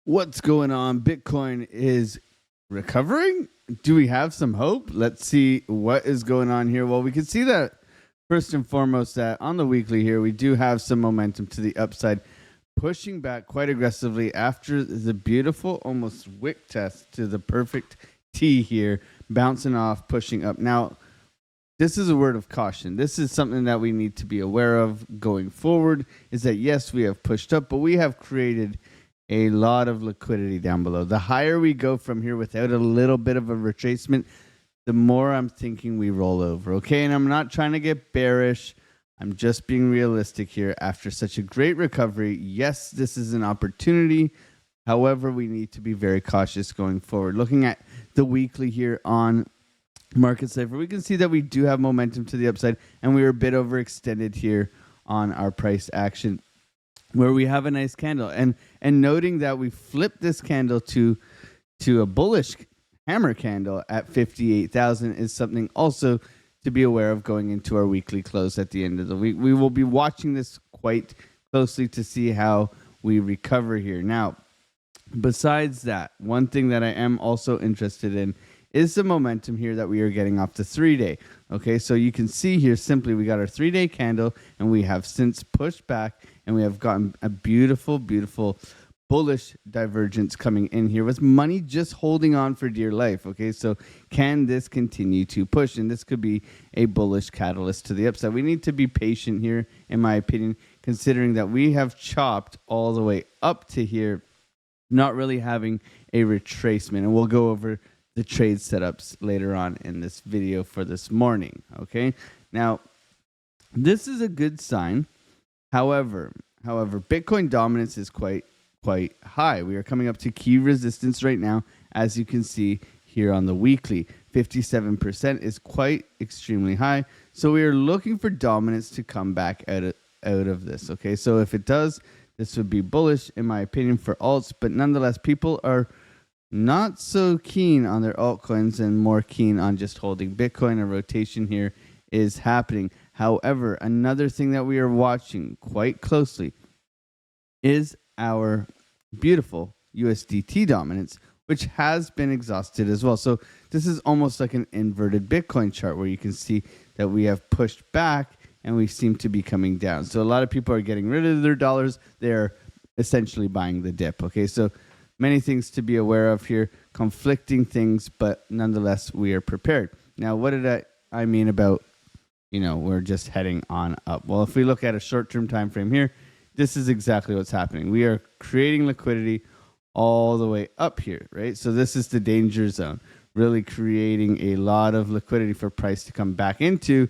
What's going on? Bitcoin is recovering. Do we have some hope? Let's see what is going on here. Well, we can see that first and foremost that on the weekly here, we do have some momentum to the upside, pushing back quite aggressively after the beautiful almost wick test to the perfect T here, bouncing off, pushing up. Now, this is a word of caution. This is something that we need to be aware of going forward, is that yes, we have pushed up, but we have created a lot of liquidity down below. The higher we go from here without a little bit of a retracement, the more I'm thinking we roll over. Okay, and I'm not trying to get bearish. I'm just being realistic here. After such a great recovery, yes, this is an opportunity. However, we need to be very cautious going forward. Looking at the weekly here on Market Cipher, we can see that we do have momentum to the upside, and we were a bit overextended here on our price action, where we have a nice candle, and noting that we flipped this candle to a bullish hammer candle at 58,000 is something also to be aware of going into our weekly close at the end of the week. We will be watching this quite closely to see how we recover here. Now, besides that, one thing that I am also interested in is the momentum here that we are getting off the 3-day. Okay, so you can see here simply we got our 3-day candle, and we have since pushed back, and we have gotten a beautiful, beautiful bullish divergence coming in here with money just holding on for dear life. Okay, so can this continue to push? And this could be a bullish catalyst to the upside. We need to be patient here, in my opinion, considering that we have chopped all the way up to here, not really having a retracement. And we'll go over the trade setups later on in this video for this morning. Okay, now this is a good sign. However, Bitcoin dominance is quite high. We are coming up to key resistance right now, as you can see here on the weekly. 57% is quite extremely high. So we are looking for dominance to come back out of this. Okay, so if it does, this would be bullish in my opinion for alts, but nonetheless, people are not so keen on their altcoins and more keen on just holding Bitcoin. A rotation here is happening. However, another thing that we are watching quite closely is our beautiful USDT dominance, which has been exhausted as well. So this is almost like an inverted Bitcoin chart where you can see that we have pushed back and we seem to be coming down. So a lot of people are getting rid of their dollars. They're essentially buying the dip. Okay, so many things to be aware of here, conflicting things, but nonetheless, we are prepared. Now, what did I mean about, we're just heading on up? Well, if we look at a short-term time frame here, this is exactly what's happening. We are creating liquidity all the way up here, right? So this is the danger zone, really creating a lot of liquidity for price to come back into.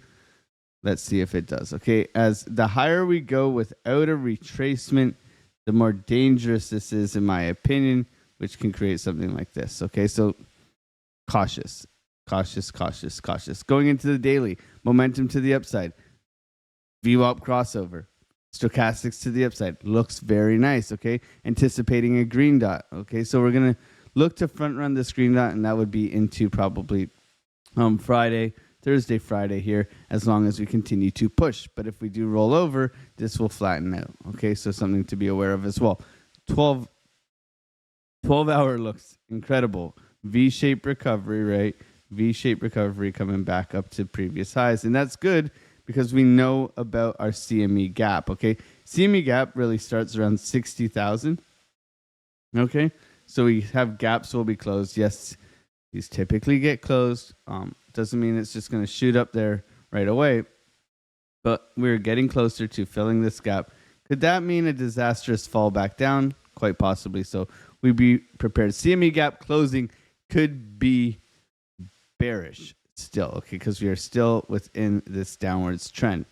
Let's see if it does. Okay, as the higher we go without a retracement, the more dangerous this is, in my opinion, which can create something like this. Okay, so cautious. Going into the daily, momentum to the upside. VWAP crossover. Stochastics to the upside. Looks very nice, okay? Anticipating a green dot. Okay, so we're going to look to front run this green dot, and that would be into probably Thursday, Friday here, as long as we continue to push. But if we do roll over, this will flatten out. Okay, so something to be aware of as well. 12-hour looks incredible. V-shaped recovery, right? V-shaped recovery coming back up to previous highs. And that's good because we know about our CME gap, okay? CME gap really starts around 60,000. Okay, so we have gaps will be closed. Yes, these typically get closed. Doesn't mean it's just going to shoot up there right away, but we're getting closer to filling this gap. Could that mean a disastrous fall back down? Quite possibly. So we'd be prepared. CME gap closing could be bearish still, okay, because we are still within this downwards trend.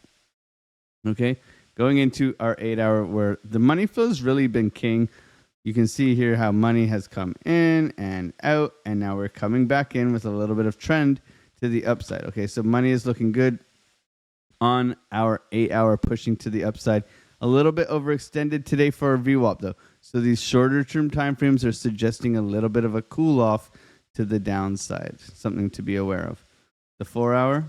Okay, going into our 8-hour where the money flow has really been king. You can see here how money has come in and out, and now we're coming back in with a little bit of trend to the upside. Okay, so money is looking good on our 8-hour, pushing to the upside. A little bit overextended today for our VWAP though. So these shorter term time frames are suggesting a little bit of a cool off to the downside. Something to be aware of. The 4-hour,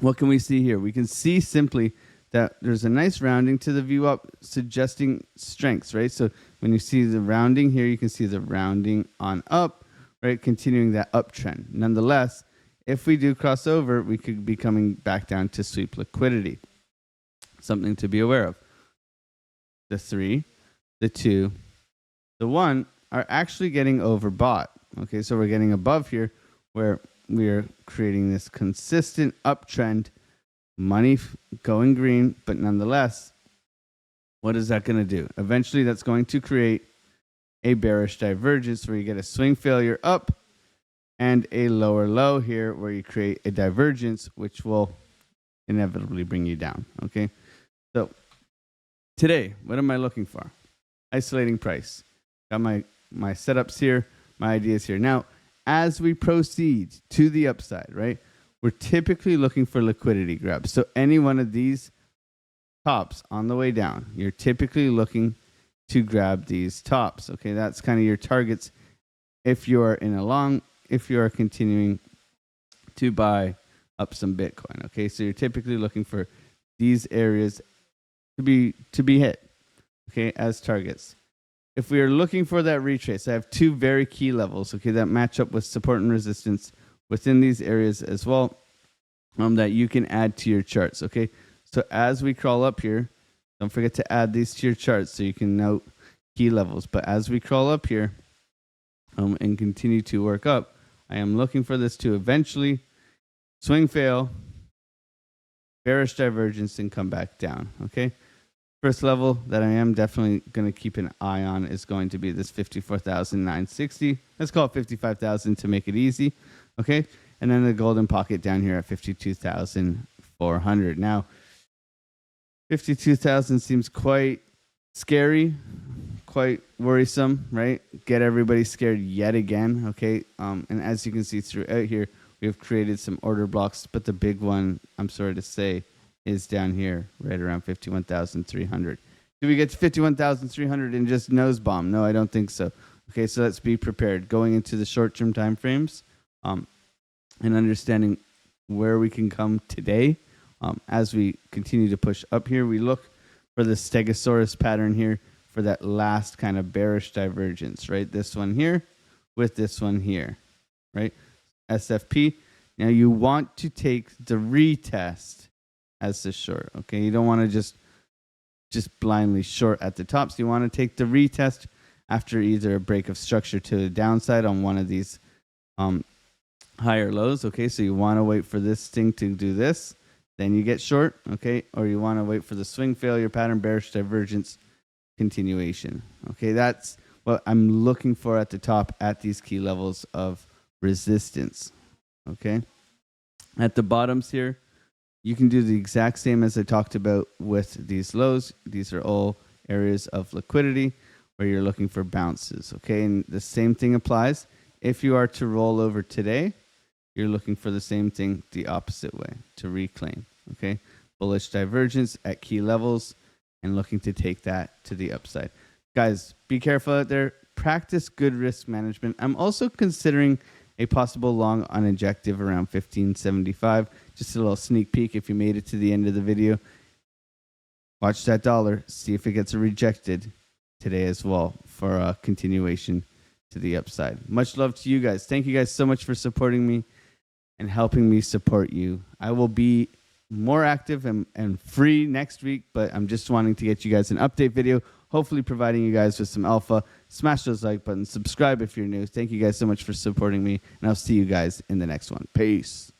what can we see here? We can see simply that there's a nice rounding to the view up, suggesting strengths, right? So when you see the rounding here, you can see the rounding on up, right? Continuing that uptrend. Nonetheless, if we do cross over, we could be coming back down to sweep liquidity. Something to be aware of. The 3, the 2, the 1 are actually getting overbought. Okay, so we're getting above here where we are creating this consistent uptrend, money going green, but nonetheless, what is that going to do? Eventually, that's going to create a bearish divergence where you get a swing failure up and a lower low here where you create a divergence, which will inevitably bring you down. Okay, so today, what am I looking for? Isolating price. Got my setups here, my ideas here. Now, as we proceed to the upside, right, we're typically looking for liquidity grabs. So any one of these tops on the way down, you're typically looking to grab these tops. Okay, that's kind of your targets if you're in a long, if you are continuing to buy up some Bitcoin. Okay, so you're typically looking for these areas to be hit, okay, as targets. If we are looking for that retrace, I have two very key levels, okay, that match up with support and resistance within these areas as well, that you can add to your charts, okay? So as we crawl up here, don't forget to add these to your charts so you can note key levels. But as we crawl up here and continue to work up, I am looking for this to eventually swing fail, bearish divergence, and come back down, okay? First level that I am definitely going to keep an eye on is going to be this 54,960. Let's call it 55,000 to make it easy, okay? And then the golden pocket down here at 52,400. Now, 52,000 seems quite scary, quite worrisome, right? Get everybody scared yet again, okay? And as you can see throughout here, we have created some order blocks, but the big one, I'm sorry to say, is down here, right around 51,300. Do we get to 51,300 and just nose bomb? No, I don't think so. Okay, so let's be prepared. Going into the short-term time frames and understanding where we can come today as we continue to push up here, we look for the Stegosaurus pattern here for that last kind of bearish divergence, right? This one here with this one here, right? SFP. Now you want to take the retest as the short, okay? You don't want to just blindly short at the top. So you want to take the retest after either a break of structure to the downside on one of these higher lows, okay? So you want to wait for this thing to do this, then you get short, okay? Or you want to wait for the swing failure pattern, bearish divergence, continuation, okay? That's what I'm looking for at the top at these key levels of resistance, okay? At the bottoms here, you can do the exact same as I talked about with these lows. These are all areas of liquidity where you're looking for bounces, okay? And the same thing applies. If you are to roll over today, you're looking for the same thing the opposite way, to reclaim, okay? Bullish divergence at key levels and looking to take that to the upside. Guys, be careful out there. Practice good risk management. I'm also considering a possible long on injective around 1575. Just a little sneak peek if you made it to the end of the video. Watch that dollar. See if it gets rejected today as well for a continuation to the upside. Much love to you guys. Thank you guys so much for supporting me and helping me support you. I will be more active and free next week, but I'm just wanting to get you guys an update video, hopefully providing you guys with some alpha. Smash those like buttons, subscribe if you're new. Thank you guys so much for supporting me, and I'll see you guys in the next one. Peace.